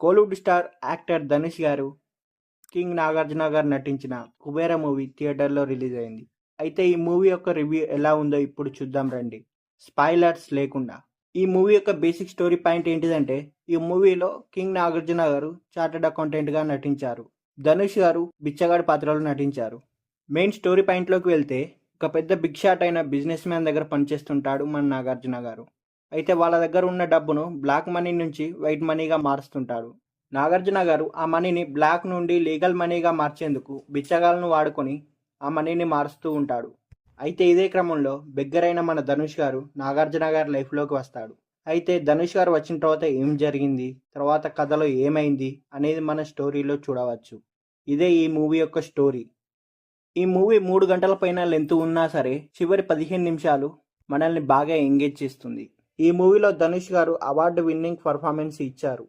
Kollywood star actor Dhanush గారు, king Nagarjuna గారు నటించిన 'కుబేర' మూవీ థియేటర్‌లో రిలీజ్ అయింది. అయితే ఈ మూవీ యొక్క రివ్యూ ఎలా ఉందో ఇప్పుడు చూద్దాం రండి. స్పాయిలర్స్ లేకుండా. ఈ మూవీ యొక్క బేసిక్ స్టోరీ పాయింట్ ఏంటిదంటే, ఈ మూవీలో కింగ్ నాగార్జున గారు చార్టర్డ్ అకౌంటెంట్‌గా నటించారు. ధనుష్ గారు బిచ్చగాడి పాత్రలో నటించారు. మెయిన్ స్టోరీ పాయింట్‌లోకి వెళ్తే, ఒక పెద్ద బిగ్ షాట్ అయిన బిజినెస్ మ్యాన్ దగ్గర పనిచేస్తుంటాడు మన నాగార్జున గారు. అయితే వాళ్ళ దగ్గర ఉన్న డబ్బును బ్లాక్ మనీ నుంచి వైట్ మనీగా మారుస్తుంటాడు. నాగార్జున గారు ఆ మనీని బ్లాక్ నుండి లీగల్ మనీగా మార్చేందుకు బిచ్చగాళ్ళను వాడుకొని ఆ మనీని మారుస్తూ ఉంటాడు. అయితే ఇదే క్రమంలో బెగ్గరైన మన ధనుష్ గారు నాగార్జున గారి లైఫ్లోకి వస్తాడు. అయితే ధనుష్ గారు వచ్చిన తర్వాత ఏం జరిగింది, తర్వాత కథలో ఏమైంది అనేది మన స్టోరీలో చూడవచ్చు. ఇదే ఈ మూవీ యొక్క స్టోరీ. ఈ మూవీ 3 గంటల పైన లెంత్ ఉన్నా సరే చివరి 15 నిమిషాలు మనల్ని బాగా ఎంగేజ్ చేస్తుంది. ఈ మూవీలో ధనుష్ గారు అవార్డు విన్నింగ్ పర్ఫార్మెన్స్ ఇచ్చారు.